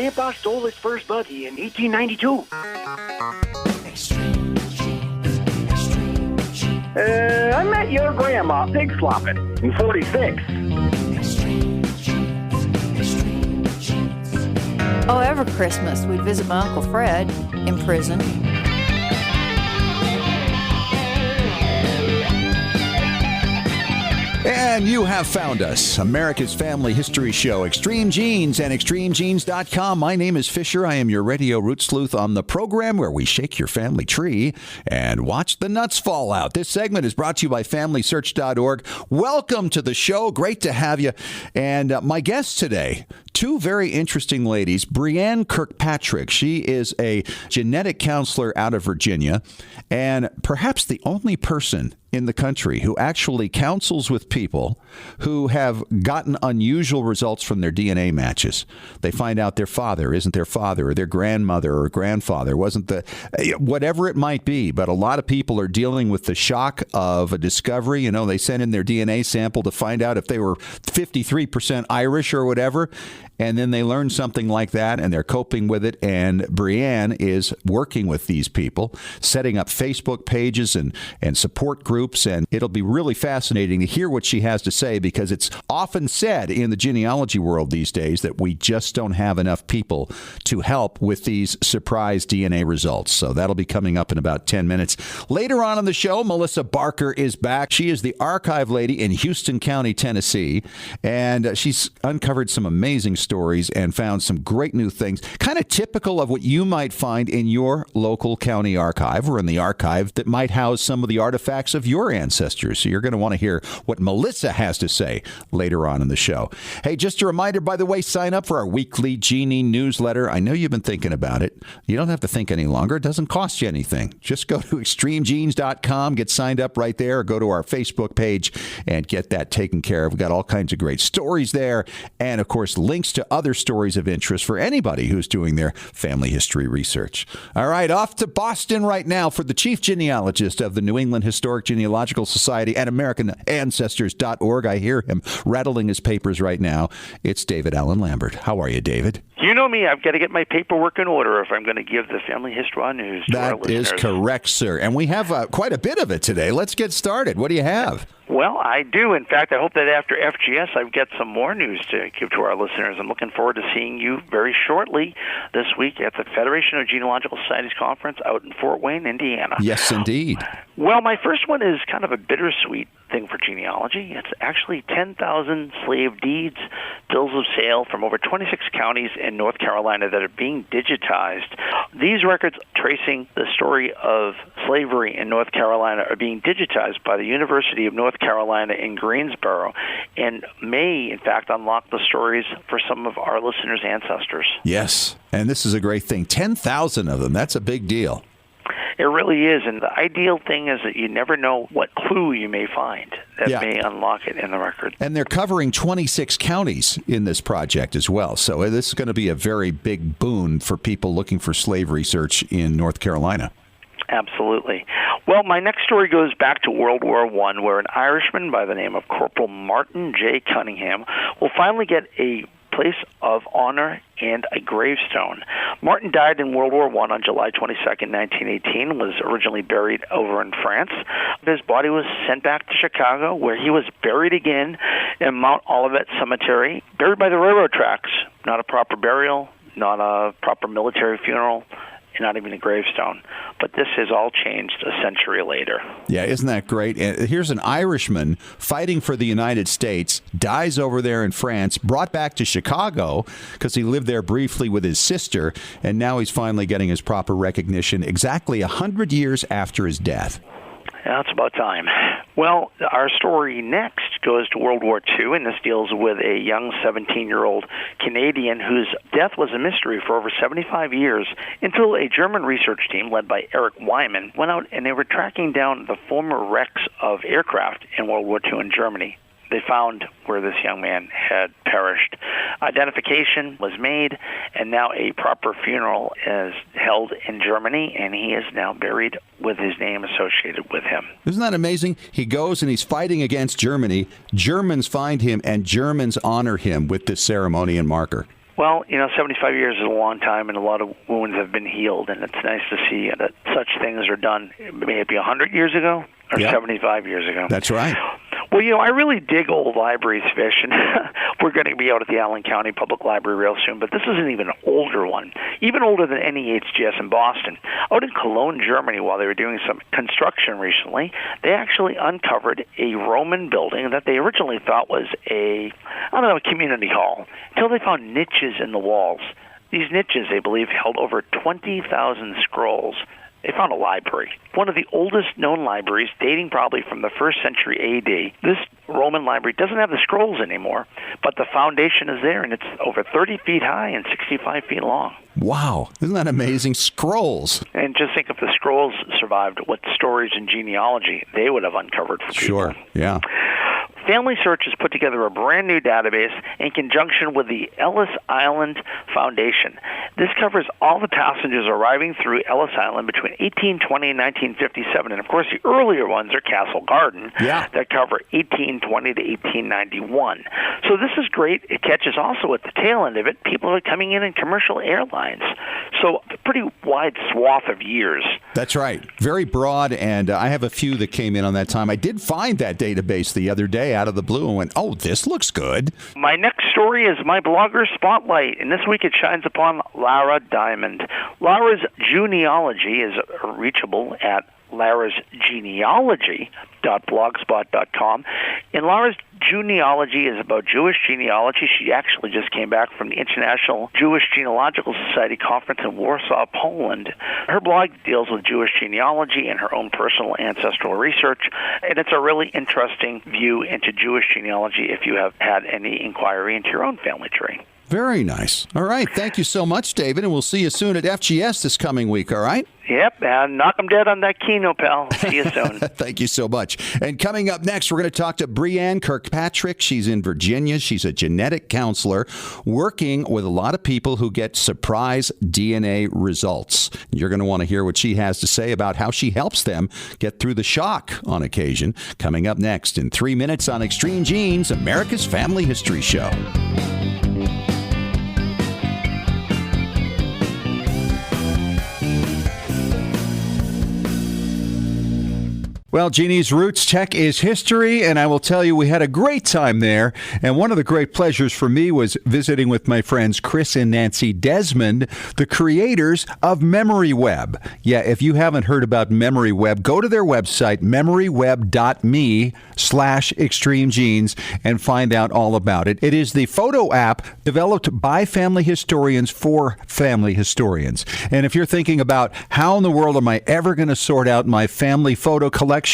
grandpa stole his first buggy in 1892. I met your grandma pig slopping in 46. Oh, every Christmas we'd visit my Uncle Fred in prison. And you have found us, America's Family History Show, Extreme Genes and ExtremeGenes.com. My name is Fisher. I am your radio root sleuth on the program where we shake your family tree and watch the nuts fall out. This segment is brought to you by FamilySearch.org. Welcome to the show. Great to have you. And my guests today, two very interesting ladies. Brianne Kirkpatrick. She is a genetic counselor out of Virginia and perhaps the only person in the country who actually counsels with people who have gotten unusual results from their DNA matches. They find out their father isn't their father, or their grandmother or grandfather wasn't whatever it might be. But a lot of people are dealing with the shock of a discovery. You know, they sent in their DNA sample to find out if they were 53% Irish or whatever. And then they learn something like that, and they're coping with it. And Brianne is working with these people, setting up Facebook pages and support groups. And it'll be really fascinating to hear what she has to say, because it's often said in the genealogy world these days that we just don't have enough people to help with these surprise DNA results. So that'll be coming up in about 10 minutes. Later on in the show, Melissa Barker is back. She is the archive lady in Houston County, Tennessee. And she's uncovered some amazing stories and found some great new things, kind of typical of what you might find in your local county archive or in the archive that might house some of the artifacts of your ancestors. So you're going to want to hear what Melissa has to say later on in the show. Hey, just a reminder, by the way, sign up for our weekly Genie newsletter. I know you've been thinking about it. You don't have to think any longer. It doesn't cost you anything. Just go to ExtremeGenes.com, get signed up right there, or go to our Facebook page and get that taken care of. We've got all kinds of great stories there. And, of course, links to other stories of interest for anybody who's doing their family history research. All right, off to Boston right now for the chief genealogist of the New England Historic Genealogical Society and AmericanAncestors.org. I hear him rattling his papers right now. It's David Allen Lambert. How are you, David? You know me. I've got to get my paperwork in order if I'm going to give the Family Histoire news to our listeners. That is correct, sir. And we have quite a bit of it today. Let's get started. What do you have? Well, I do. In fact, I hope that after FGS, I've got some more news to give to our listeners. I'm looking forward to seeing you very shortly this week at the Federation of Genealogical Societies Conference out in Fort Wayne, Indiana. Yes, indeed. Well, my first one is kind of a bittersweet thing for genealogy. It's actually 10,000 slave deeds, bills of sale from over 26 counties in North Carolina that are being digitized. These records tracing the story of slavery in North Carolina are being digitized by the University of North Carolina in Greensboro and may, in fact, unlock the stories for some of our listeners' ancestors. Yes, and this is a great thing. 10,000 of them. That's a big deal. It really is, and the ideal thing is that you never know what clue you may find that may unlock it in the record. And they're covering 26 counties in this project as well, so this is going to be a very big boon for people looking for slave research in North Carolina. Absolutely. Well, my next story goes back to World War I, where an Irishman by the name of Corporal Martin J. Cunningham will finally get a place of honor and a gravestone. Martin died in World War I on July 22nd, 1918, was originally buried over in France. His body was sent back to Chicago, where he was buried again in Mount Olivet Cemetery, buried by the railroad tracks. Not a proper burial, not a proper military funeral, not even a gravestone. But this has all changed a century later. Yeah, isn't that great? Here's an Irishman fighting for the United States, dies over there in France, brought back to Chicago because he lived there briefly with his sister, and now he's finally getting his proper recognition exactly 100 years after his death. Yeah, it's about time. Well, our story next goes to World War II, and this deals with a young 17-year-old Canadian whose death was a mystery for over 75 years until a German research team led by Eric Wyman went out and they were tracking down the former wrecks of aircraft in World War II in Germany. They found where this young man had perished. Identification was made, and now a proper funeral is held in Germany, and he is now buried with his name associated with him. Isn't that amazing? He goes and he's fighting against Germany. Germans find him, and Germans honor him with this ceremony and marker. Well, 75 years is a long time, and a lot of wounds have been healed, and it's nice to see that such things are done maybe 100 years ago or 75 years ago. That's right. Well, I really dig old libraries, Fish, and we're going to be out at the Allen County Public Library real soon, but this is an even older one, even older than any HGS in Boston. Out in Cologne, Germany, while they were doing some construction recently, they actually uncovered a Roman building that they originally thought was a community hall, until they found niches in the walls. These niches, they believe, held over 20,000 scrolls. They found a library, one of the oldest known libraries, dating probably from the 1st century AD. This Roman library doesn't have the scrolls anymore, but the foundation is there, and it's over 30 feet high and 65 feet long. Wow. Isn't that amazing? Scrolls. And just think if the scrolls survived, what stories in genealogy they would have uncovered for people. Sure, yeah. Family Search has put together a brand new database in conjunction with the Ellis Island Foundation. This covers all the passengers arriving through Ellis Island between 1820 and 1957. And, of course, the earlier ones are Castle Garden that cover 1820 to 1891. So this is great. It catches also at the tail end of it people are coming in commercial airlines. So a pretty wide swath of years. That's right. Very broad, and I have a few that came in on that time. I did find that database the other day out of the blue and went, oh, this looks good. My next story is my blogger spotlight, and this week it shines upon Lara Diamond. Lara's Jewnealogy is reachable at larasgenealogy.blogspot.com. And Lara's Jewnealogy is about Jewish genealogy. She actually just came back from the International Jewish Genealogical Society conference in Warsaw, Poland. Her blog deals with Jewish genealogy and her own personal ancestral research, and it's a really interesting view into Jewish genealogy if you have had any inquiry into your own family tree. Very nice. All right. Thank you so much, David, and we'll see you soon at FGS this coming week, all right? Yep, and knock 'em dead on that Keno, pal. See you soon. Thank you so much. And coming up next, we're going to talk to Brianne Kirkpatrick. She's in Virginia. She's a genetic counselor working with a lot of people who get surprise DNA results. You're going to want to hear what she has to say about how she helps them get through the shock on occasion. Coming up next in 3 minutes on Extreme Genes, America's Family History Show. Well, Jeannie's Roots Tech is history, and I will tell you we had a great time there. And one of the great pleasures for me was visiting with my friends Chris and Nancy Desmond, the creators of MemoryWeb. Yeah, if you haven't heard about MemoryWeb, go to their website, memoryweb.me/extremegenes, and find out all about it. It is the photo app developed by family historians for family historians. And if you're thinking about how in the world am I ever going to sort out my family photo collection,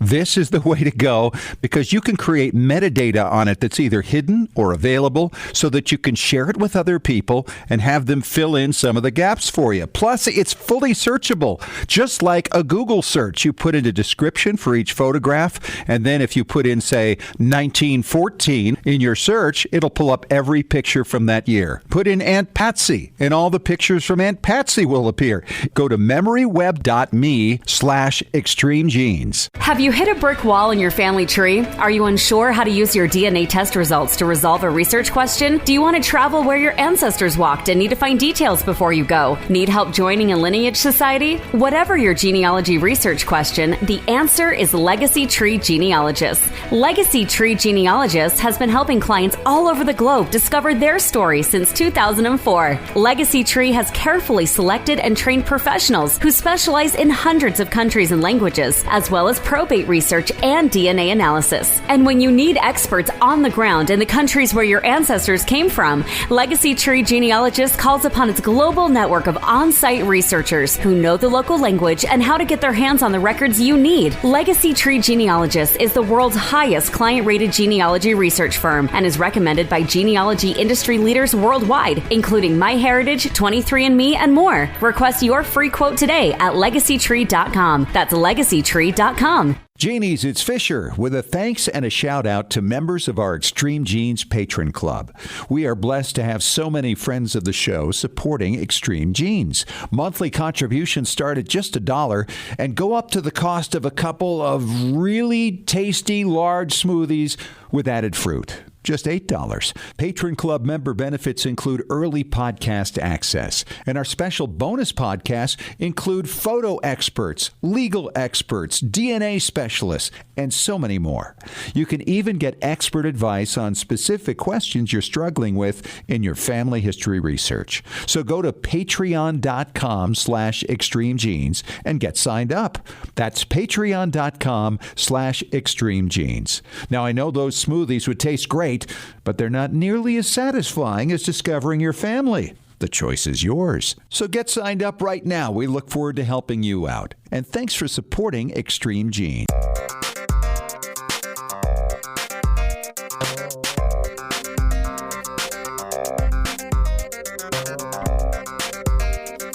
this is the way to go, because you can create metadata on it that's either hidden or available so that you can share it with other people and have them fill in some of the gaps for you. Plus, it's fully searchable, just like a Google search. You put in a description for each photograph, and then if you put in, say, 1914 in your search, it'll pull up every picture from that year. Put in Aunt Patsy, and all the pictures from Aunt Patsy will appear. Go to memoryweb.me/extremegenes. Have you hit a brick wall in your family tree? Are you unsure how to use your DNA test results to resolve a research question? Do you want to travel where your ancestors walked and need to find details before you go? Need help joining a lineage society? Whatever your genealogy research question, the answer is Legacy Tree Genealogist. Legacy Tree Genealogist has been helping clients all over the globe discover their story since 2004. Legacy Tree has carefully selected and trained professionals who specialize in hundreds of countries and languages, as well as probate research and DNA analysis. And when you need experts on the ground in the countries where your ancestors came from, Legacy Tree Genealogist calls upon its global network of on-site researchers who know the local language and how to get their hands on the records you need. Legacy Tree Genealogist is the world's highest client-rated genealogy research firm and is recommended by genealogy industry leaders worldwide, including MyHeritage, 23andMe, and more. Request your free quote today at legacytree.com. That's legacytree.com. Janie's, it's Fisher with a thanks and a shout out to members of our Extreme Genes Patron Club. We are blessed to have so many friends of the show supporting Extreme Genes. Monthly contributions start at just $1 and go up to the cost of a couple of really tasty large smoothies with added fruit. just $8. Patron Club member benefits include early podcast access, and our special bonus podcasts include photo experts, legal experts, DNA specialists, and so many more. You can even get expert advice on specific questions you're struggling with in your family history research. So go to patreon.com/extremegenes and get signed up. That's patreon.com/extremegenes. Now, I know those smoothies would taste great, but they're not nearly as satisfying as discovering your family. The choice is yours. So get signed up right now. We look forward to helping you out. And thanks for supporting Extreme Genes.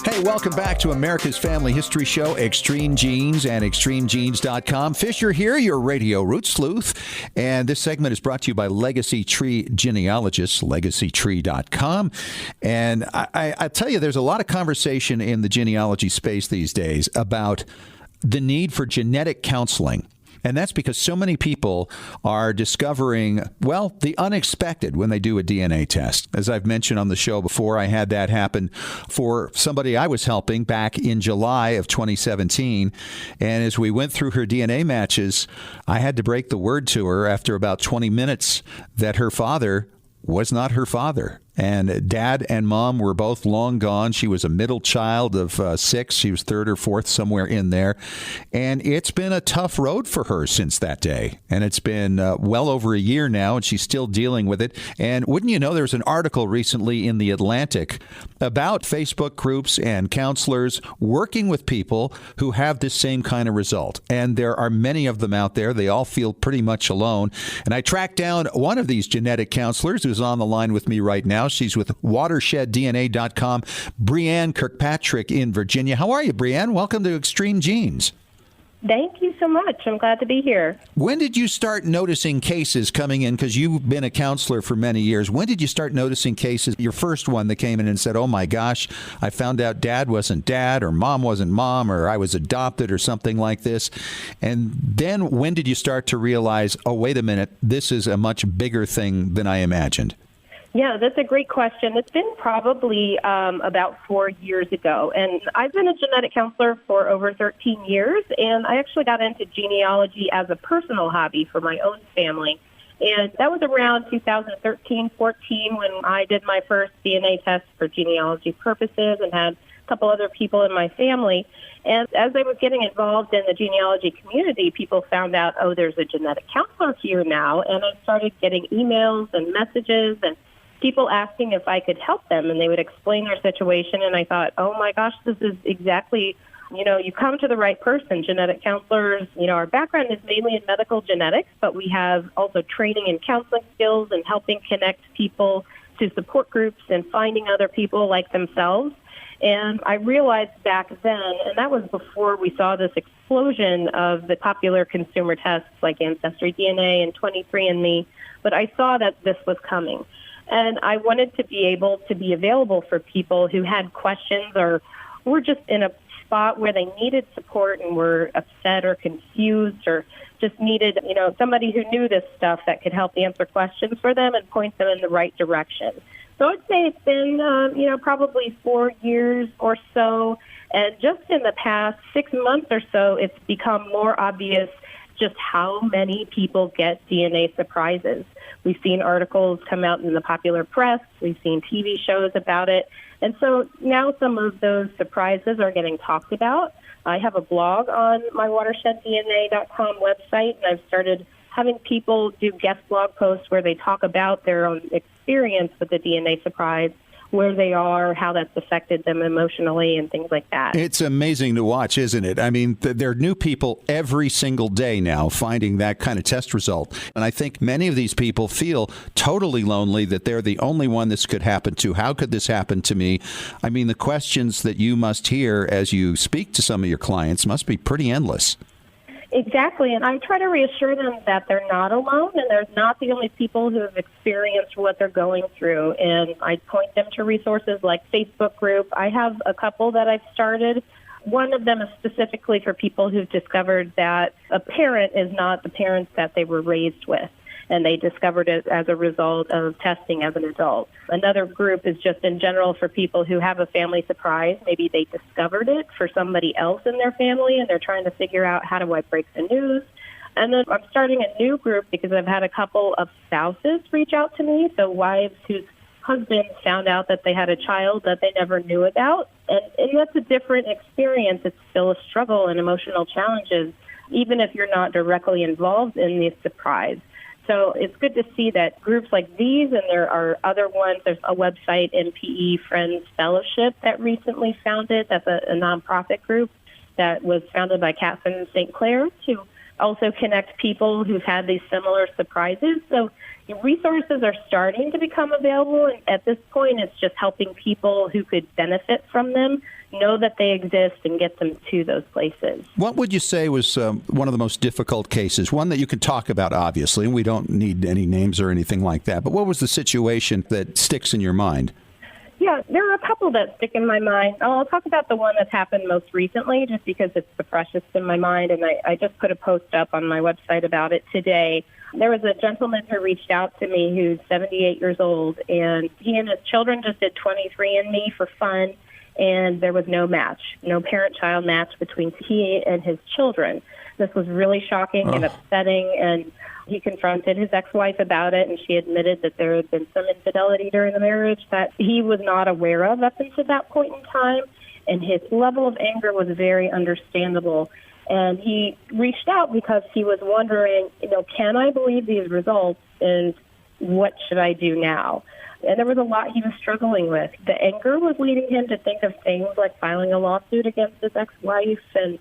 Hey, welcome back to America's Family History Show, Extreme Genes and extremegenes.com. Fisher here, your radio root sleuth. And this segment is brought to you by Legacy Tree Genealogists, legacytree.com. And I tell you, there's a lot of conversation in the genealogy space these days about the need for genetic counseling. And that's because so many people are discovering, well, the unexpected when they do a DNA test. As I've mentioned on the show before, I had that happen for somebody I was helping back in July of 2017. And as we went through her DNA matches, I had to break the word to her after about 20 minutes that her father was not her father. And Dad and Mom were both long gone. She was a middle child of 6. She was 3rd or 4th, somewhere in there. And it's been a tough road for her since that day. And it's been well over a year now, and she's still dealing with it. And wouldn't you know, there was an article recently in The Atlantic about Facebook groups and counselors working with people who have this same kind of result. And there are many of them out there. They all feel pretty much alone. And I tracked down one of these genetic counselors who's on the line with me right now. She's with watersheddDNA.com, Brianne Kirkpatrick in Virginia. How are you, Brianne? Welcome to Extreme Genes. Thank you so much. I'm glad to be here. When did you start noticing cases coming in? Because you've been a counselor for many years. When did you start noticing cases? Your first one that came in and said, oh my gosh, I found out Dad wasn't Dad, or Mom wasn't Mom, or I was adopted, or something like this. And then when did you start to realize, oh, wait a minute, this is a much bigger thing than I imagined? Yeah, that's a great question. It's been probably about 4 years ago. And I've been a genetic counselor for over 13 years, and I actually got into genealogy as a personal hobby for my own family. And that was around 2013-14 when I did my first DNA test for genealogy purposes and had a couple other people in my family. And as I was getting involved in the genealogy community, people found out, oh, there's a genetic counselor here now. And I started getting emails and messages and people asking if I could help them, and they would explain their situation. And I thought, oh my gosh, this is exactly, you come to the right person. Genetic counselors, our background is mainly in medical genetics, but we have also training in counseling skills and helping connect people to support groups and finding other people like themselves. And I realized back then, and that was before we saw this explosion of the popular consumer tests like Ancestry DNA and 23andMe, but I saw that this was coming. And I wanted to be able to be available for people who had questions or were just in a spot where they needed support and were upset or confused or just needed, somebody who knew this stuff that could help answer questions for them and point them in the right direction. So I'd say it's been, probably 4 years or so. And just in the past 6 months or so, it's become more obvious just how many people get DNA surprises. We've seen articles come out in the popular press. We've seen TV shows about it. And so now some of those surprises are getting talked about. I have a blog on my watersheddDNA.com website, and I've started having people do guest blog posts where they talk about their own experience with the DNA surprise, where they are, how that's affected them emotionally, and things like that. It's amazing to watch, isn't it? I mean, there are new people every single day now finding that kind of test result. And I think many of these people feel totally lonely, that they're the only one this could happen to. How could this happen to me? I mean, the questions that you must hear as you speak to some of your clients must be pretty endless. Exactly, and I try to reassure them that they're not alone and they're not the only people who have experienced what they're going through. And I point them to resources like Facebook group. I have a couple that I've started. One of them is specifically for people who've discovered that a parent is not the parents that they were raised with. and they discovered it as a result of testing as an adult. Another group is just in general for people who have a family surprise. Maybe they discovered it for somebody else in their family, and they're trying to figure out, how do I break the news? And then I'm starting a new group because I've had a couple of spouses reach out to me, so wives whose husbands found out that they had a child that they never knew about. And that's a different experience. It's still a struggle and emotional challenges, even if you're not directly involved in the surprise. So it's good to see that groups like these, and there are other ones. There's a website, MPE Friends Fellowship, that recently founded. That's a nonprofit group that was founded by Catherine St. Clair to also connect people who've had these similar surprises. So resources are starting to become available, and at this point it's just helping people who could benefit from them know that they exist and get them to those places. What would you say was one of the most difficult cases? One that you can talk about, obviously, and we don't need any names or anything like that, but what was the situation that sticks in your mind? Yeah, there are a couple that stick in my mind. I'll talk about the one that's happened most recently just because it's the freshest in my mind, and I just put a post up on my website about it today. There was a gentleman who reached out to me who's 78 years old, and he and his children just did 23andMe for fun, and there was no match, no parent-child match between he and his children. This was really shocking and upsetting, and he confronted his ex-wife about it, and she admitted that there had been some infidelity during the marriage that he was not aware of up until that point in time, and his level of anger was very understandable. And he reached out because he was wondering, can I believe these results, and what should I do now? And there was a lot he was struggling with. The anger was leading him to think of things like filing a lawsuit against his ex-wife, and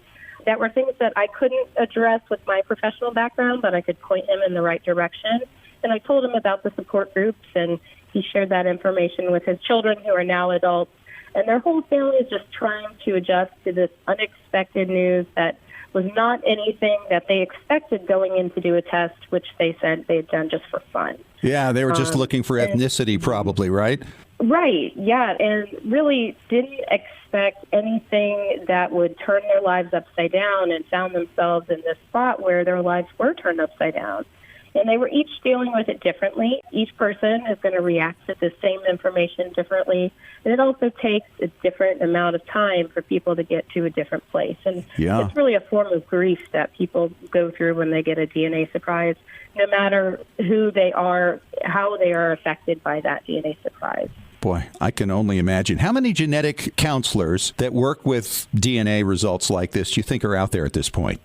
that were things that I couldn't address with my professional background, but I could point him in the right direction. And I told him about the support groups, and he shared that information with his children, who are now adults. And their whole family is just trying to adjust to this unexpected news that was not anything that they expected going in to do a test, which they said they had done just for fun. Yeah, they were just looking for ethnicity probably, right? Right, yeah, and really didn't expect anything that would turn their lives upside down, and found themselves in this spot where their lives were turned upside down. And they were each dealing with it differently. Each person is going to react to the same information differently. And it also takes a different amount of time for people to get to a different place. And it's really a form of grief that people go through when they get a DNA surprise, no matter who they are, how they are affected by that DNA surprise. Boy, I can only imagine. How many genetic counselors that work with DNA results like this do you think are out there at this point?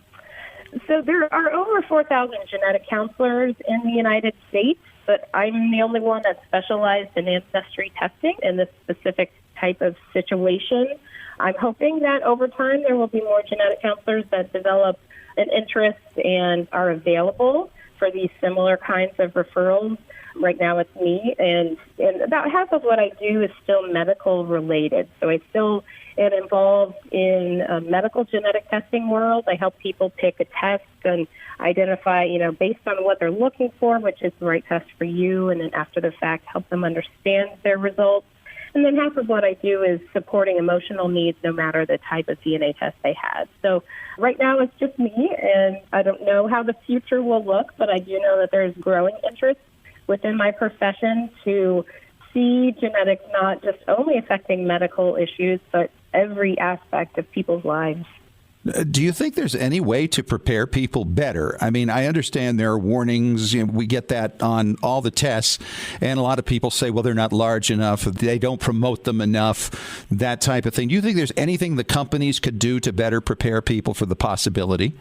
So there are over 4,000 genetic counselors in the United States, but I'm the only one that's specialized in ancestry testing in this specific type of situation. I'm hoping that over time there will be more genetic counselors that develop an interest and are available for these similar kinds of referrals. Right now it's me, and about half of what I do is still medical related. So I still am involved in a medical genetic testing world. I help people pick a test and identify, based on what they're looking for, which is the right test for you, and then after the fact, help them understand their results. And then half of what I do is supporting emotional needs, no matter the type of DNA test they had. So right now it's just me, and I don't know how the future will look, but I do know that there's growing interest within my profession to see genetics not just only affecting medical issues, but every aspect of people's lives. Do you think there's any way to prepare people better? I mean, I understand there are warnings. We get that on all the tests. And a lot of people say, well, they're not large enough. They don't promote them enough, that type of thing. Do you think there's anything the companies could do to better prepare people for the possibility?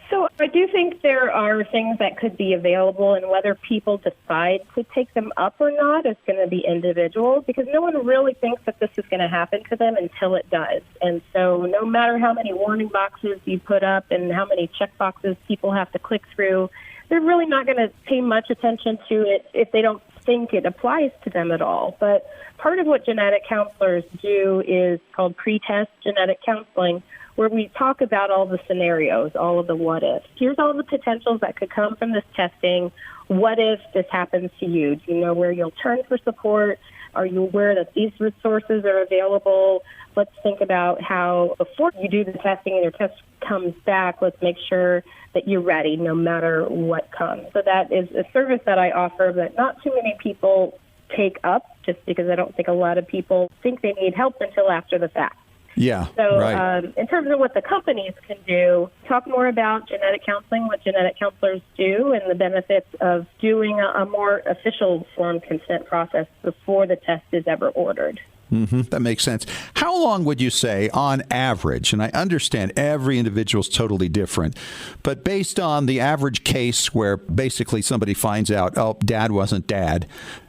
So I do think there are things that could be available, and whether people decide to take them up or not is going to be individual, because no one really thinks that this is going to happen to them until it does. And so no matter how many warning boxes you put up and how many check boxes people have to click through, they're really not going to pay much attention to it if they don't think it applies to them at all. But part of what genetic counselors do is called pre-test genetic counseling, where we talk about all the scenarios, all of the what ifs. Here's all the potentials that could come from this testing. What if this happens to you? Do you know where you'll turn for support? Are you aware that these resources are available? Let's think about how, before you do the testing and your test comes back, let's make sure that you're ready no matter what comes. So that is a service that I offer that not too many people take up, just because I don't think a lot of people think they need help until after the fact. Yeah, so right. In terms of what the companies can do, talk more about genetic counseling, what genetic counselors do, and the benefits of doing a more official form consent process before the test is ever ordered. Mm-hmm. That makes sense. How long would you say, on average, and I understand every individual is totally different, but based on the average case where basically somebody finds out, oh, dad wasn't dad,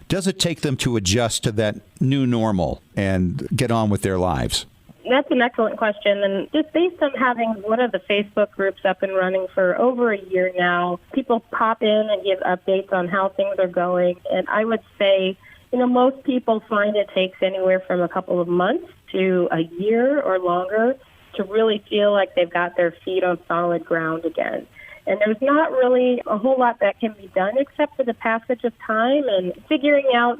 does it take them to adjust to that new normal and get on with their lives? That's an excellent question. And just based on having one of the Facebook groups up and running for over a year now, people pop in and give updates on how things are going. And I would say, most people find it takes anywhere from a couple of months to a year or longer to really feel like they've got their feet on solid ground again. And there's not really a whole lot that can be done except for the passage of time and figuring out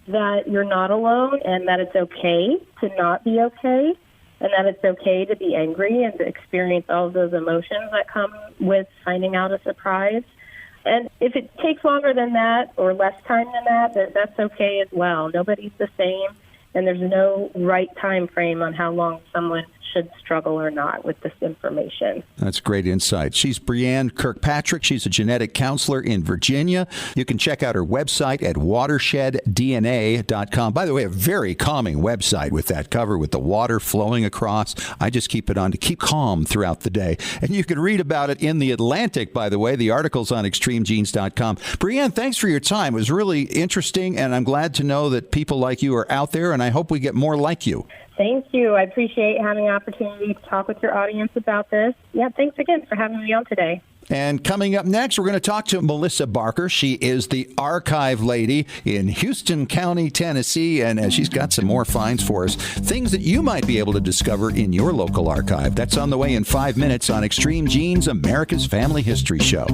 that you're not alone and that it's okay to not be okay, and that it's okay to be angry and to experience all of those emotions that come with finding out a surprise. And if it takes longer than that or less time than that, that's okay as well. Nobody's the same, and there's no right time frame on how long someone should struggle or not with this information. That's great insight. She's Brianne Kirkpatrick. She's a genetic counselor in Virginia. You can check out her website at watersheddna.com. By the way, a very calming website with that cover with the water flowing across. I just keep it on to keep calm throughout the day. And you can read about it in The Atlantic, by the way. The article's on extremegenes.com. Brianne, thanks for your time. It was really interesting, and I'm glad to know that people like you are out there, and I hope we get more like you. Thank you. I appreciate having the opportunity to talk with your audience about this. Yeah, thanks again for having me on today. And coming up next, we're going to talk to Melissa Barker. She is the archive lady in Houston County, Tennessee, and she's got some more finds for us. Things that you might be able to discover in your local archive. That's on the way in 5 minutes on Extreme Genes, America's Family History Show.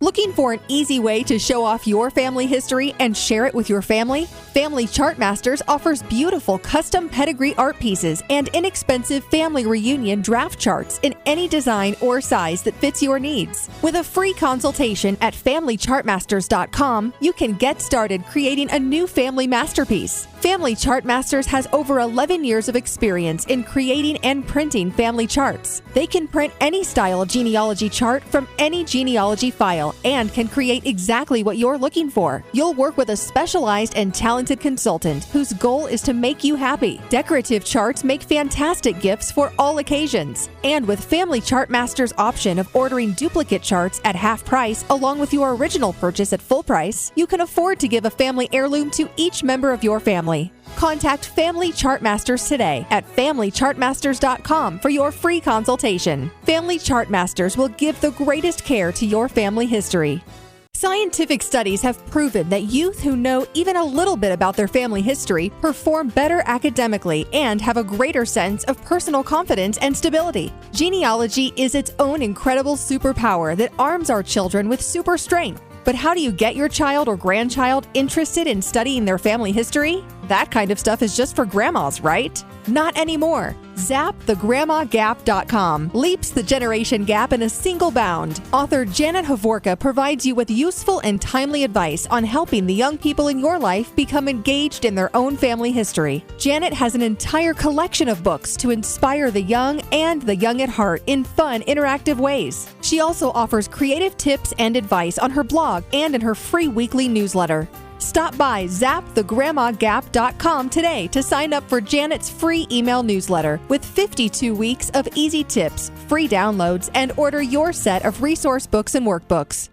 Looking for an easy way to show off your family history and share it with your family? Family Chartmasters offers beautiful custom pedigree art pieces and inexpensive family reunion draft charts in any design or size that fits your needs. With a free consultation at FamilyChartmasters.com, you can get started creating a new family masterpiece. Family Chartmasters has over 11 years of experience in creating and printing family charts. They can print any style genealogy chart from any genealogy file and can create exactly what you're looking for. You'll work with a specialized and talented consultant whose goal is to make you happy. Decorative charts make fantastic gifts for all occasions. And with Family Chartmasters' option of ordering duplicate charts at half price along with your original purchase at full price, you can afford to give a family heirloom to each member of your family. Contact Family Chartmasters today at FamilyChartmasters.com for your free consultation. Family Chartmasters will give the greatest care to your family history. Scientific studies have proven that youth who know even a little bit about their family history perform better academically and have a greater sense of personal confidence and stability. Genealogy is its own incredible superpower that arms our children with super strength. But how do you get your child or grandchild interested in studying their family history? That kind of stuff is just for grandmas, right? Not anymore. ZapTheGrandmaGap.com leaps the generation gap in a single bound. Author Janet Havorka provides you with useful and timely advice on helping the young people in your life become engaged in their own family history. Janet has an entire collection of books to inspire the young and the young at heart in fun, interactive ways. She also offers creative tips and advice on her blog and in her free weekly newsletter. Stop by ZapTheGrandmaGap.com today to sign up for Janet's free email newsletter with 52 weeks of easy tips, free downloads, and order your set of resource books and workbooks.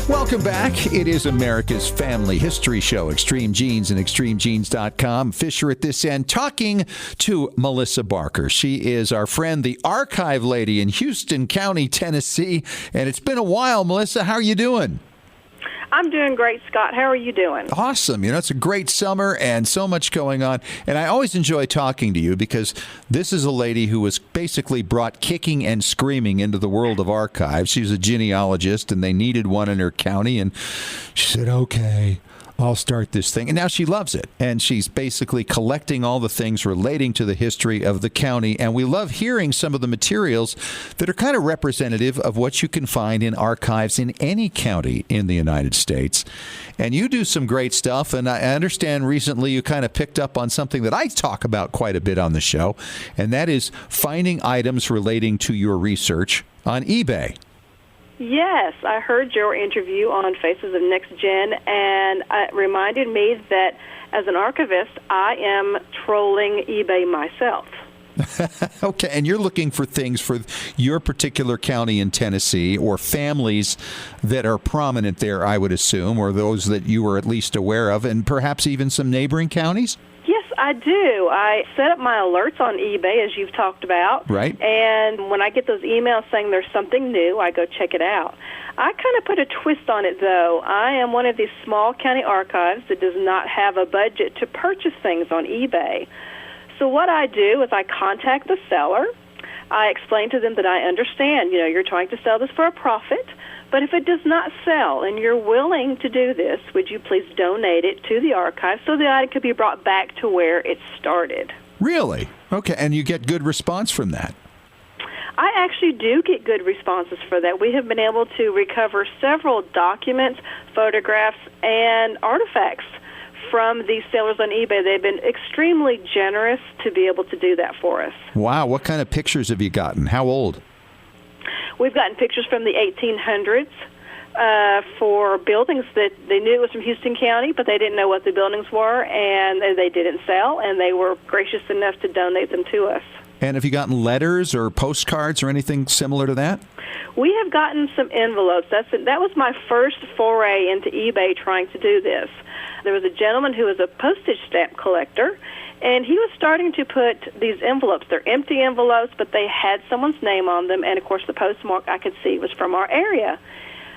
Welcome back. It is America's Family History Show, Extreme Genes and extremegenes.com. Fisher at this end talking to Melissa Barker. She is our friend, the archive lady in Houston County, Tennessee. And it's been a while. Melissa, how are you doing? I'm doing great, Scott. How are you doing? Awesome. It's a great summer and so much going on. And I always enjoy talking to you because this is a lady who was basically brought kicking and screaming into the world of archives. She's a genealogist, and they needed one in her county. And she said, okay, I'll start this thing. And now she loves it. And she's basically collecting all the things relating to the history of the county. And we love hearing some of the materials that are kind of representative of what you can find in archives in any county in the United States. And you do some great stuff. And I understand recently you kind of picked up on something that I talk about quite a bit on the show. And that is finding items relating to your research on eBay. Yes, I heard your interview on Faces of Next Gen, and it reminded me that as an archivist, I am trolling eBay myself. Okay, and you're looking for things for your particular county in Tennessee, or families that are prominent there, I would assume, or those that you were at least aware of, and perhaps even some neighboring counties? Yes, I do. I set up my alerts on eBay, as you've talked about. Right. And when I get those emails saying there's something new, I go check it out. I kind of put a twist on it, though. I am one of these small county archives that does not have a budget to purchase things on eBay. So what I do is I contact the seller. I explain to them that I understand, you're trying to sell this for a profit. But if it does not sell and you're willing to do this, would you please donate it to the archive so the item could be brought back to where it started? Really? Okay, and you get good response from that? I actually do get good responses for that. We have been able to recover several documents, photographs, and artifacts from these sellers on eBay. They've been extremely generous to be able to do that for us. Wow, what kind of pictures have you gotten? How old? We've gotten pictures from the 1800s for buildings that they knew it was from Houston County, but they didn't know what the buildings were, and they didn't sell, and they were gracious enough to donate them to us. And have you gotten letters or postcards or anything similar to that? We have gotten some envelopes. That was my first foray into eBay trying to do this. There was a gentleman who was a postage stamp collector, and he was starting to put these envelopes. They're empty envelopes, but they had someone's name on them, and, of course, the postmark I could see was from our area.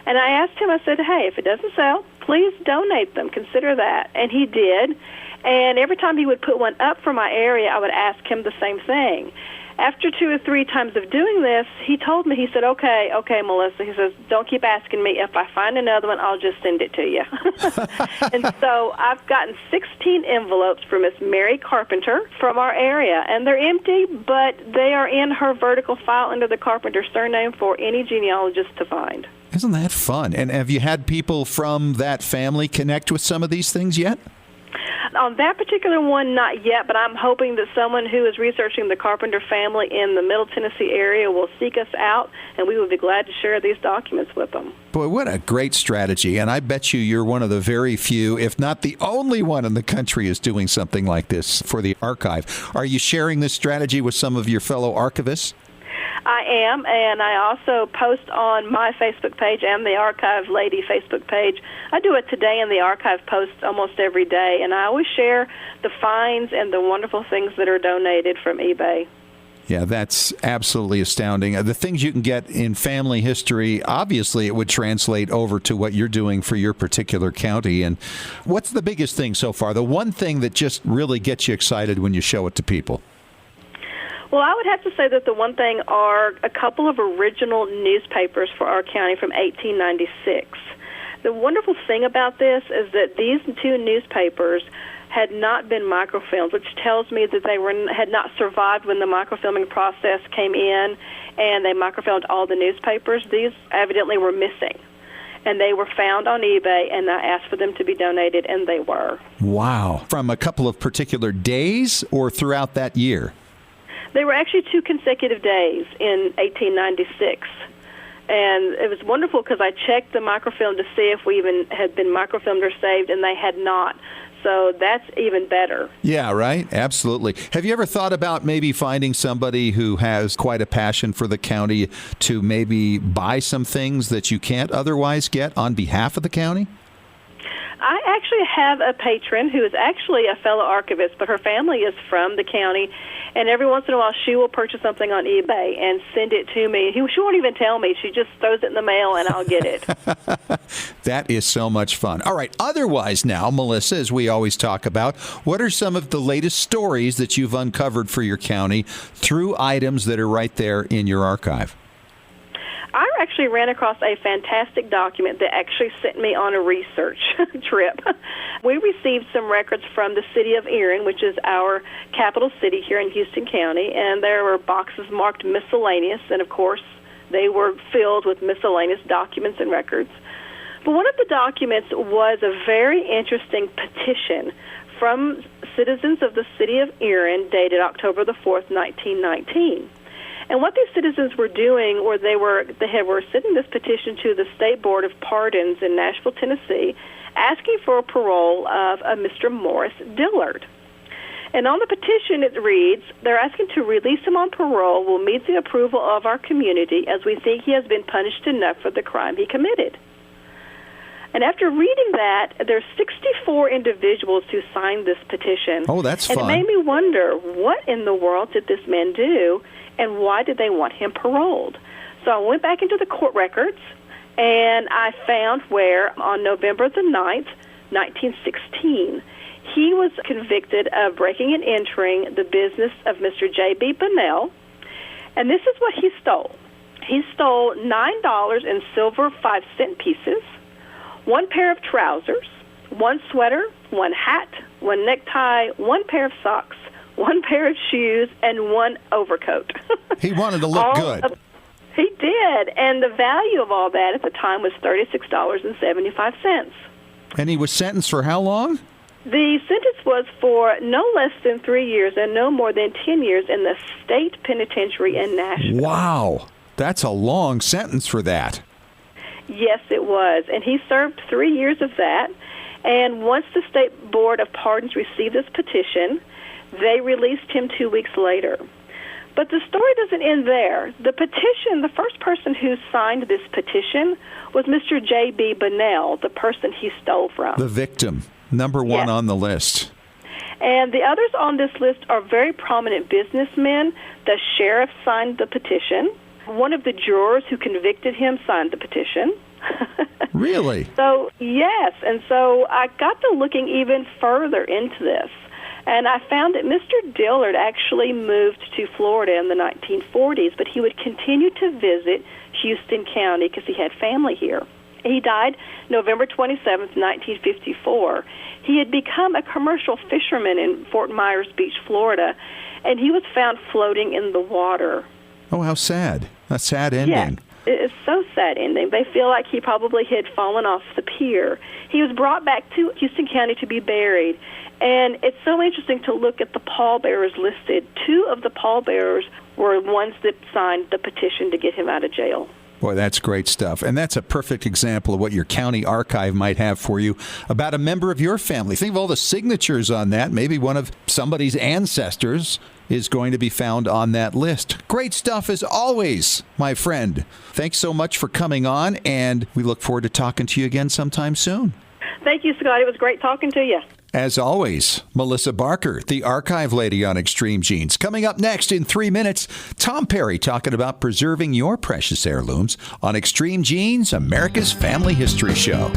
And I asked him, I said, hey, if it doesn't sell, please donate them. Consider that. And he did. And every time he would put one up for my area, I would ask him the same thing. After 2 or 3 times of doing this, he told me, he said, okay, Melissa, he says, don't keep asking me. If I find another one, I'll just send it to you. And so I've gotten 16 envelopes for Miss Mary Carpenter from our area, and they're empty, but they are in her vertical file under the Carpenter surname for any genealogist to find. Isn't that fun? And have you had people from that family connect with some of these things yet? On that particular one, not yet, but I'm hoping that someone who is researching the Carpenter family in the Middle Tennessee area will seek us out, and we would be glad to share these documents with them. Boy, what a great strategy, and I bet you're one of the very few, if not the only one in the country is doing something like this for the archive. Are you sharing this strategy with some of your fellow archivists? I am, and I also post on my Facebook page and the Archive Lady Facebook page. I do a Today in the Archive post almost every day, and I always share the finds and the wonderful things that are donated from eBay. Yeah, that's absolutely astounding. The things you can get in family history, obviously it would translate over to what you're doing for your particular county. And what's the biggest thing so far? The one thing that just really gets you excited when you show it to people? Well, I would have to say that the one thing are a couple of original newspapers for our county from 1896. The wonderful thing about this is that these 2 newspapers had not been microfilmed, which tells me that they had not survived when the microfilming process came in and they microfilmed all the newspapers. These evidently were missing, and they were found on eBay, and I asked for them to be donated, and they were. Wow. From a couple of particular days or throughout that year? They were actually 2 consecutive days in 1896. And it was wonderful because I checked the microfilm to see if we even had been microfilmed or saved, and they had not. So that's even better. Yeah, right? Absolutely. Have you ever thought about maybe finding somebody who has quite a passion for the county to maybe buy some things that you can't otherwise get on behalf of the county? I actually have a patron who is actually a fellow archivist, but her family is from the county, and every once in a while she will purchase something on eBay and send it to me. She won't even tell me. She just throws it in the mail, and I'll get it. That is so much fun. All right. Otherwise now, Melissa, as we always talk about, what are some of the latest stories that you've uncovered for your county through items that are right there in your archive? I actually ran across a fantastic document that actually sent me on a research trip. We received some records from the city of Erin, which is our capital city here in Houston County, and there were boxes marked miscellaneous, and of course they were filled with miscellaneous documents and records. But one of the documents was a very interesting petition from citizens of the city of Erin dated October the 4th, 1919. And what these citizens were doing, or they were sending this petition to the State Board of Pardons in Nashville, Tennessee, asking for a parole of a Mr. Morris Dillard. And on the petition it reads, they're asking to release him on parole will meet the approval of our community as we think he has been punished enough for the crime he committed. And after reading that, there's 64 individuals who signed this petition. Oh, that's fun. And it made me wonder, what in the world did this man do, and why did they want him paroled? So I went back into the court records, and I found where on November the 9th, 1916, he was convicted of breaking and entering the business of Mr. J.B. Bunnell, and this is what he stole. He stole $9 in silver 5-cent pieces, 1 pair of trousers, 1 sweater, 1 hat, 1 necktie, 1 pair of socks, 1 pair of shoes, and 1 overcoat. He wanted to look good. He did, and the value of all that at the time was $36.75. And he was sentenced for how long? The sentence was for no less than 3 years and no more than 10 years in the state penitentiary in Nashville. Wow, that's a long sentence for that. Yes, it was, and he served 3 years of that, and once the State Board of Pardons received this petition, they released him 2 weeks later. But the story doesn't end there. The petition, the first person who signed this petition was Mr. J.B. Bunnell, the person he stole from. The victim, number one on the list. And the others on this list are very prominent businessmen. The sheriff signed the petition. One of the jurors who convicted him signed the petition. Really? So, yes. And so I got to looking even further into this. And I found that Mr. Dillard actually moved to Florida in the 1940s, but he would continue to visit Houston County because he had family here. He died November 27th, 1954. He had become a commercial fisherman in Fort Myers Beach, Florida, and he was found floating in the water. Oh, how sad. A sad ending. Yeah, it's so sad ending. They feel like he probably had fallen off the pier. He was brought back to Houston County to be buried. And it's so interesting to look at the pallbearers listed. 2 of the pallbearers were ones that signed the petition to get him out of jail. Boy, that's great stuff. And that's a perfect example of what your county archive might have for you about a member of your family. Think of all the signatures on that. Maybe one of somebody's ancestors is going to be found on that list. Great stuff as always, my friend. Thanks so much for coming on, and we look forward to talking to you again sometime soon. Thank you, Scott. It was great talking to you. As always, Melissa Barker, the archive lady on Extreme Genes. Coming up next in 3 minutes, Tom Perry talking about preserving your precious heirlooms on Extreme Genes, America's Family History Show.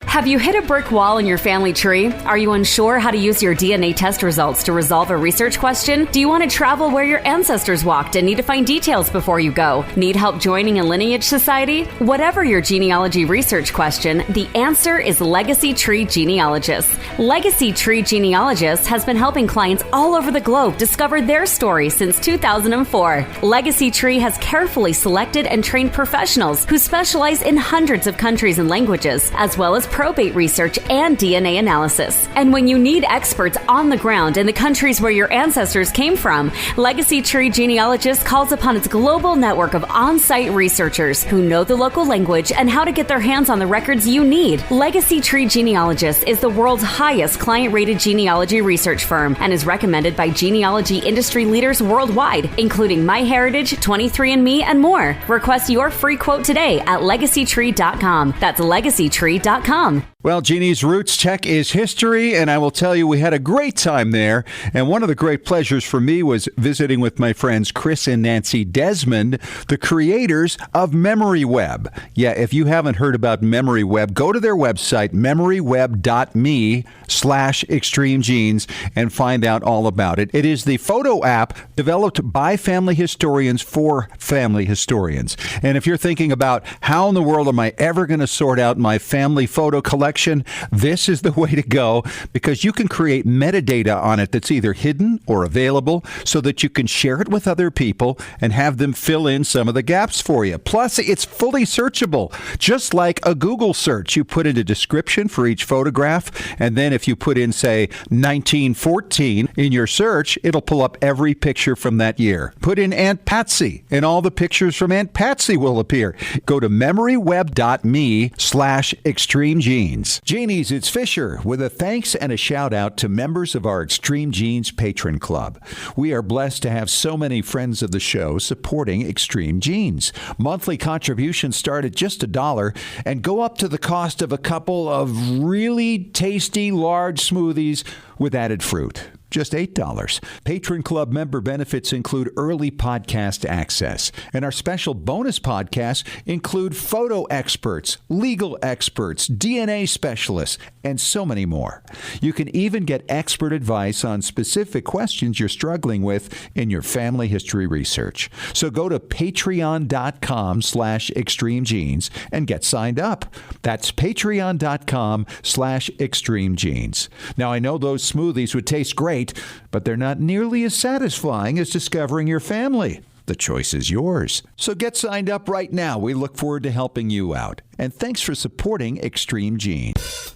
Have you hit a brick wall in your family tree? Are you unsure how to use your DNA test results to resolve a research question? Do you want to travel where your ancestors walked and need to find details before you go? Need help joining a lineage society? Whatever your genealogy research question, the answer is Legacy Tree Genealogist. Legacy Tree Genealogist has been helping clients all over the globe discover their story since 2004. Legacy Tree has carefully selected and trained professionals who specialize in hundreds of countries and languages, as well as pro probate research, and DNA analysis. And when you need experts on the ground in the countries where your ancestors came from, Legacy Tree Genealogist calls upon its global network of on-site researchers who know the local language and how to get their hands on the records you need. Legacy Tree Genealogist is the world's highest client-rated genealogy research firm and is recommended by genealogy industry leaders worldwide, including MyHeritage, 23andMe, and more. Request your free quote today at legacytree.com. That's legacytree.com. Well, Jeannie's Roots Tech is history, and I will tell you we had a great time there. And one of the great pleasures for me was visiting with my friends Chris and Nancy Desmond, the creators of MemoryWeb. Yeah, if you haven't heard about MemoryWeb, go to their website, memoryweb.me/extremegenes, and find out all about it. It is the photo app developed by family historians for family historians. And if you're thinking about how in the world am I ever going to sort out my family photo collection, this is the way to go, because you can create metadata on it that's either hidden or available so that you can share it with other people and have them fill in some of the gaps for you. Plus, it's fully searchable, just like a Google search. You put in a description for each photograph, and then if you put in, say, 1914 in your search, it'll pull up every picture from that year. Put in Aunt Patsy, and all the pictures from Aunt Patsy will appear. Go to memoryweb.me/extremegenes. Genie's, it's Fisher with a thanks and a shout out to members of our Extreme Genes Patron Club. We are blessed to have so many friends of the show supporting Extreme Genes. Monthly contributions start at just $1 and go up to the cost of a couple of really tasty large smoothies with added fruit. Just $8. Patron Club member benefits include early podcast access, and our special bonus podcasts include photo experts, legal experts, DNA specialists, and so many more. You can even get expert advice on specific questions you're struggling with in your family history research. So go to patreon.com/extremegenes and get signed up. That's patreon.com/extremegenes. Now, I know those smoothies would taste great, but they're not nearly as satisfying as discovering your family. The choice is yours. So get signed up right now. We look forward to helping you out. And thanks for supporting Extreme Genes.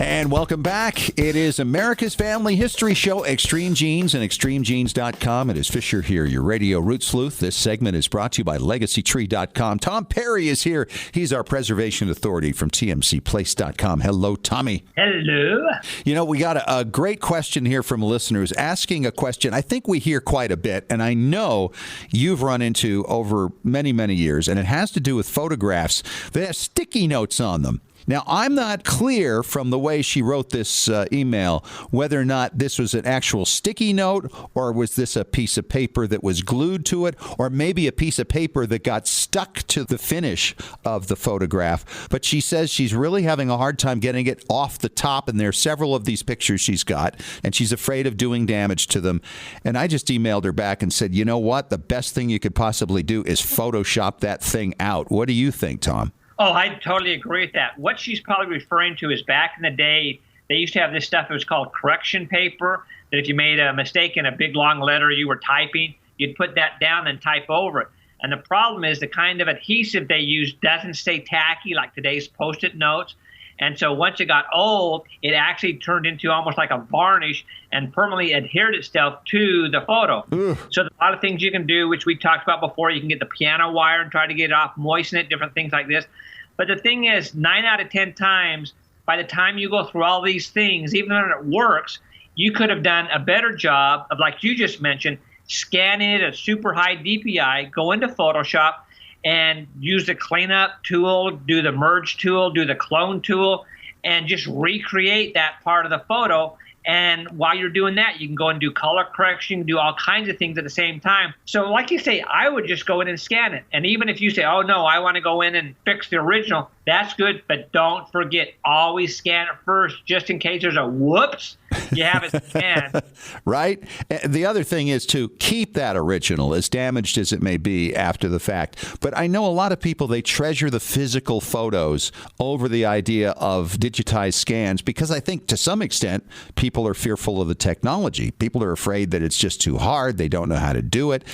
And welcome back. It is America's Family History Show, Extreme Genes and extremegenes.com. It is Fisher here, your radio root sleuth. This segment is brought to you by legacytree.com. Tom Perry is here. He's our preservation authority from tmcplace.com. Hello, Tommy. Hello. You know, we got a great question here from listeners asking a question I think we hear quite a bit, and I know you've run into over many, many years, and it has to do with photographs that have sticky notes on them. Now, I'm not clear from the way she wrote this email whether or not this was an actual sticky note, or was this a piece of paper that was glued to it, or maybe a piece of paper that got stuck to the finish of the photograph. But she says she's really having a hard time getting it off the top, and there are several of these pictures she's got, and she's afraid of doing damage to them. And I just emailed her back and said, you know what? The best thing you could possibly do is Photoshop that thing out. What do you think, Tom? Oh, I totally agree with that. What she's probably referring to is back in the day, they used to have this stuff that was called correction paper, that if you made a mistake in a big, long letter you were typing, you'd put that down and type over it. And the problem is the kind of adhesive they use doesn't stay tacky like today's Post-it notes. And so once it got old, it actually turned into almost like a varnish and permanently adhered itself to the photo. So there's a lot of things you can do, which we talked about before. You can get the piano wire and try to get it off, moisten it, different things like this. But the thing is, 9 out of 10 times, by the time you go through all these things, even when it works, you could have done a better job of, like you just mentioned, scanning it at super high DPI, go into Photoshop, and use the cleanup tool, do the merge tool, do the clone tool, and just recreate that part of the photo. And while you're doing that, you can go and do color correction, do all kinds of things at the same time. So like you say, I would just go in and scan it. And even if you say, oh, no, I want to go in and fix the original, that's good. But don't forget, always scan it first, just in case there's a whoops. you have it scanned. Right? The other thing is to keep that original, as damaged as it may be after the fact. But I know a lot of people, they treasure the physical photos over the idea of digitized scans because I think to some extent people are fearful of the technology. People are afraid that it's just too hard. They don't know how to do it.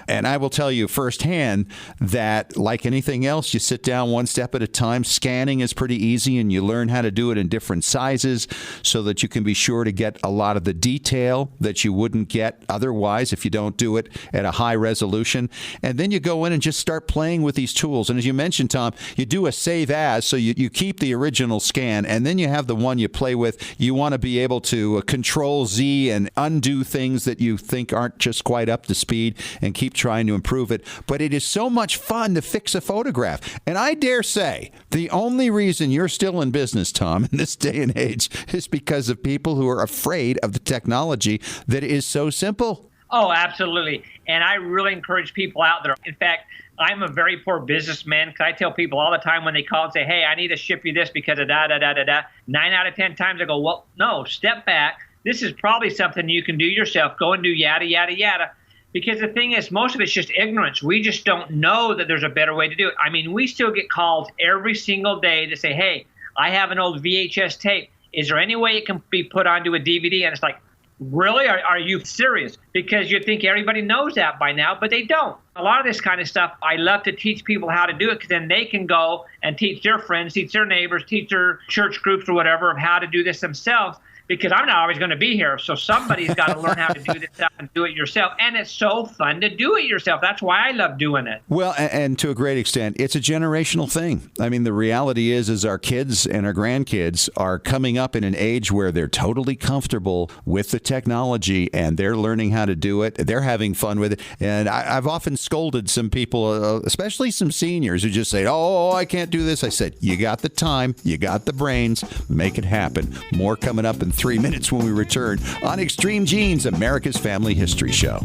And I will tell you firsthand that, like anything else, you sit down one step at a time. Scanning is pretty easy, and you learn how to do it in different sizes so that you can be sure to get a lot of the detail that you wouldn't get otherwise if you don't do it at a high resolution. And then you go in and just start playing with these tools. And as you mentioned, Tom, you do a save as, so you keep the original scan, and then you have the one you play with. You want to be able to Control Z and undo things that you think aren't just quite up to speed and keep trying to improve it. But it is so much fun to fix a photograph. And I dare say the only reason you're still in business, Tom, in this day and age is because of people who are afraid of the technology that is so simple. Oh, absolutely. And I really encourage people out there. In fact, I'm a very poor businessman because I tell people all the time when they call and say, hey, I need to ship you this because of da-da-da-da-da. 9 out of 10 times I go, well, no, step back. This is probably something you can do yourself. Go and do yada, yada, yada. Because the thing is, most of it's just ignorance. We just don't know that there's a better way to do it. I mean, we still get calls every single day to say, hey, I have an old VHS tape. Is there any way it can be put onto a DVD? And it's like, really? Are you serious? Because you'd think everybody knows that by now, but they don't. A lot of this kind of stuff, I love to teach people how to do it because then they can go and teach their friends, teach their neighbors, teach their church groups or whatever of how to do this themselves. Because I'm not always going to be here. So somebody's got to learn how to do this stuff and do it yourself. And it's so fun to do it yourself. That's why I love doing it. Well, and to a great extent, it's a generational thing. I mean, the reality is our kids and our grandkids are coming up in an age where they're totally comfortable with the technology and they're learning how to do it. They're having fun with it. And I've often scolded some people, especially some seniors who just say, oh, I can't do this. I said, you got the time, you got the brains, make it happen. More coming up in 3 minutes when we return on Extreme Genes, America's Family History Show.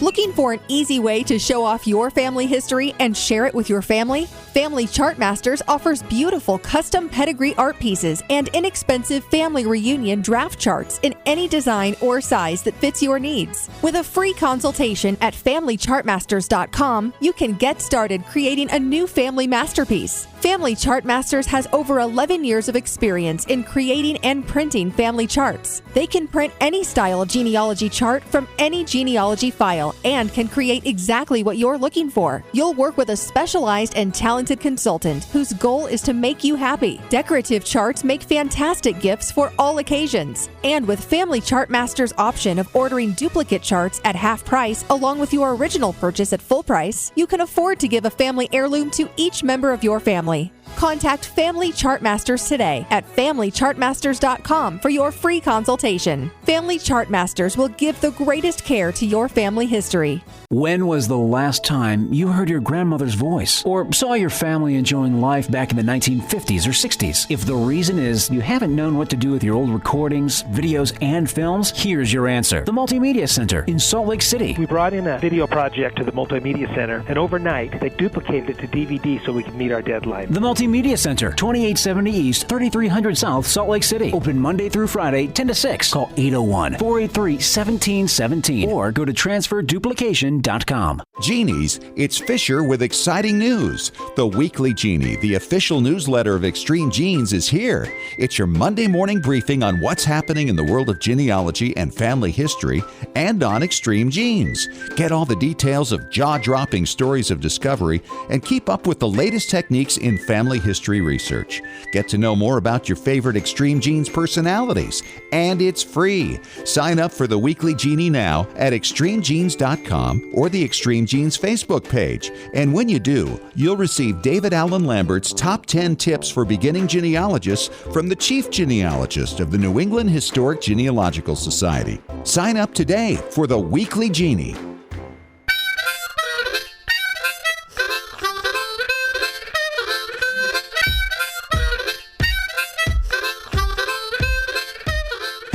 Looking for an easy way to show off your family history and share it with your family? Family Chartmasters offers beautiful custom pedigree art pieces and inexpensive family reunion draft charts in any design or size that fits your needs. With a free consultation at FamilyChartmasters.com, you can get started creating a new family masterpiece. Family Chartmasters has over 11 years of experience in creating and printing family charts. They can print any style genealogy chart from any genealogy file and can create exactly what you're looking for. You'll work with a specialized and talented consultant whose goal is to make you happy. Decorative charts make fantastic gifts for all occasions. And with Family Chartmasters' option of ordering duplicate charts at half price along with your original purchase at full price, you can afford to give a family heirloom to each member of your family. Contact Family Chartmasters today at FamilyChartmasters.com for your free consultation. Family Chartmasters will give the greatest care to your family history. When was the last time you heard your grandmother's voice or saw your family enjoying life back in the 1950s or 60s? If the reason is you haven't known what to do with your old recordings, videos, and films, here's your answer. The Multimedia Center in Salt Lake City. We brought in a video project to the Multimedia Center, and overnight they duplicated it to DVD so we could meet our deadline. The Multimedia Center, 2870 East, 3300 South, Salt Lake City. Open Monday through Friday, 10 to 6. Call 801-483-1717 or go to transferduplication.com. Genies, it's Fisher with exciting news. The Weekly Genie, the official newsletter of Extreme Genes, is here. It's your Monday morning briefing on what's happening in the world of genealogy and family history and on Extreme Genes. Get all the details of jaw-dropping stories of discovery and keep up with the latest techniques in family history research. Get to know more about your favorite Extreme Genes personalities. And it's free. Sign up for the Weekly Genie now at extremegenes.com or the Extreme Genes Facebook page. And when you do, you'll receive David Allen Lambert's top 10 tips for beginning genealogists from the chief genealogist of the New England Historic Genealogical Society. Sign up today for the Weekly Genie.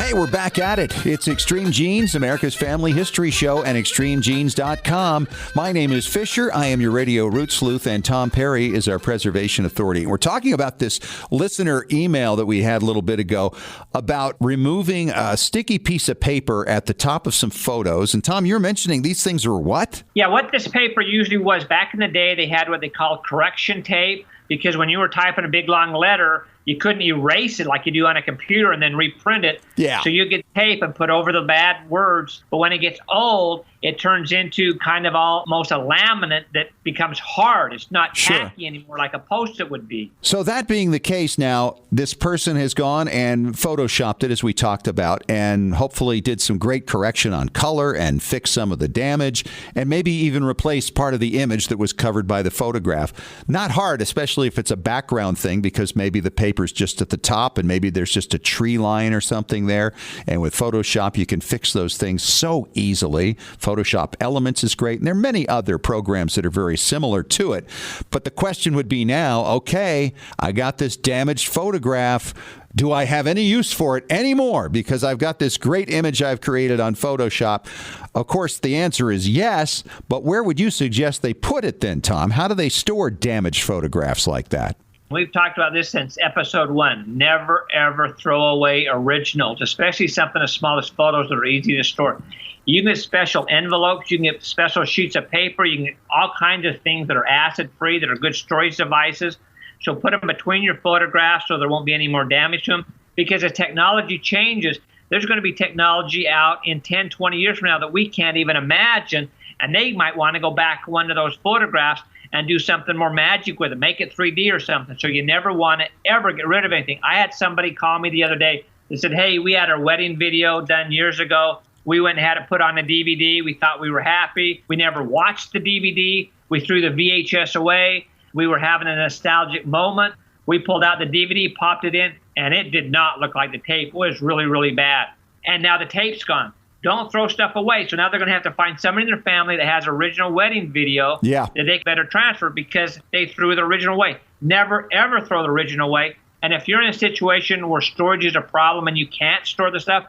Hey, we're back at it. It's Extreme Genes, America's Family History Show, and ExtremeGenes.com. My name is Fisher. I am your radio root sleuth, and Tom Perry is our preservation authority. And we're talking about this listener email that we had a little bit ago about removing a sticky piece of paper at the top of some photos. And Tom, you're mentioning these things are what? Yeah, what this paper usually was, back in the day, they had what they called correction tape, because when you were typing a big long letter, you couldn't erase it like you do on a computer and then reprint it. Yeah. So you get tape and put over the bad words. But when it gets old, it turns into kind of almost a laminate that becomes hard. It's not tacky anymore like a Post-it would be. So that being the case now, this person has gone and photoshopped it, as we talked about, and hopefully did some great correction on color and fixed some of the damage, and maybe even replaced part of the image that was covered by the photograph. Not hard, especially if it's a background thing, because maybe the paper's just at the top and maybe there's just a tree line or something there. And with Photoshop, you can fix those things so easily. Photoshop Elements is great, and there are many other programs that are very similar to it. But the question would be now, okay, I got this damaged photograph. Do I have any use for it anymore? Because I've got this great image I've created on Photoshop. Of course, the answer is yes, but where would you suggest they put it then, Tom? How do they store damaged photographs like that? We've talked about this since episode 1. Never, ever throw away originals, especially something as small as photos that are easy to store. You can get special envelopes. You can get special sheets of paper. You can get all kinds of things that are acid-free, that are good storage devices. So put them between your photographs so there won't be any more damage to them. Because as technology changes, there's going to be technology out in 10, 20 years from now that we can't even imagine. And they might want to go back to one of those photographs and do something more magic with it, make it 3D or something. So you never want to ever get rid of anything. I had somebody call me the other day. They said, hey, we had our wedding video done years ago. We went and had it put on a DVD. We thought we were happy. We never watched the DVD. We threw the VHS away. We were having a nostalgic moment. We pulled out the DVD, popped it in, and it did not look like the tape. It was really, really bad. And now the tape's gone. Don't throw stuff away. So now they're going to have to find somebody in their family that has original wedding video that they better transfer because they threw the original away. Never, ever throw the original away. And if you're in a situation where storage is a problem and you can't store the stuff,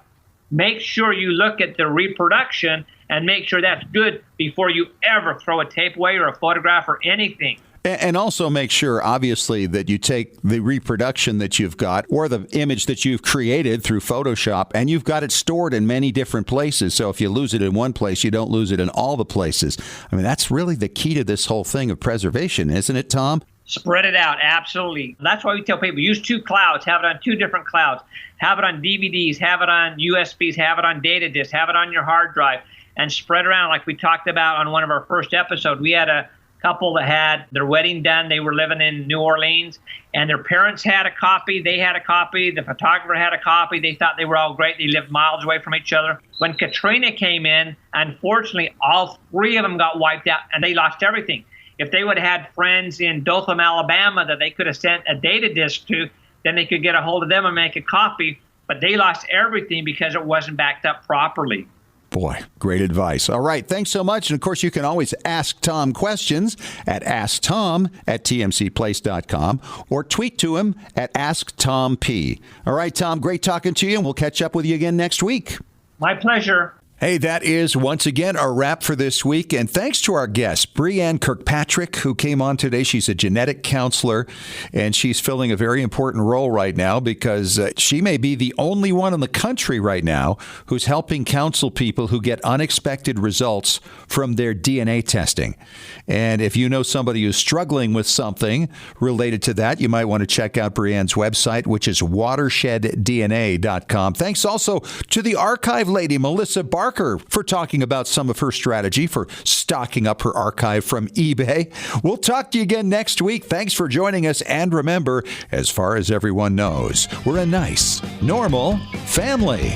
make sure you look at the reproduction and make sure that's good before you ever throw a tape away or a photograph or anything. And also make sure, obviously, that you take the reproduction that you've got or the image that you've created through Photoshop, and you've got it stored in many different places. So if you lose it in one place, you don't lose it in all the places. I mean, that's really the key to this whole thing of preservation, isn't it, Tom? Spread it out, absolutely. That's why we tell people, use 2 clouds, have it on 2 different clouds, have it on DVDs, have it on USBs, have it on data disks, have it on your hard drive, and spread around like we talked about on one of our first episodes. We had a couple that had their wedding done. They were living in New Orleans, and their parents had a copy. They had a copy. The photographer had a copy. They thought they were all great. They lived miles away from each other. When Katrina came in, unfortunately, all 3 of them got wiped out, and they lost everything. If they would have had friends in Dothan, Alabama that they could have sent a data disk to, then they could get a hold of them and make a copy. But they lost everything because it wasn't backed up properly. Boy, great advice. All right, thanks so much. And, of course, you can always ask Tom questions at asktom@tmcplace.com or tweet to him at AskTomP. All right, Tom, great talking to you, and we'll catch up with you again next week. My pleasure. Hey, that is once again our wrap for this week. And thanks to our guest, Brianne Kirkpatrick, who came on today. She's a genetic counselor, and she's filling a very important role right now because she may be the only one in the country right now who's helping counsel people who get unexpected results from their DNA testing. And if you know somebody who's struggling with something related to that, you might want to check out Brianne's website, which is watersheddna.com. Thanks also to the archive lady, Melissa Barker, for talking about some of her strategy for stocking up her archive from eBay. We'll talk to you again next week. Thanks for joining us. And remember, as far as everyone knows, we're a nice, normal family.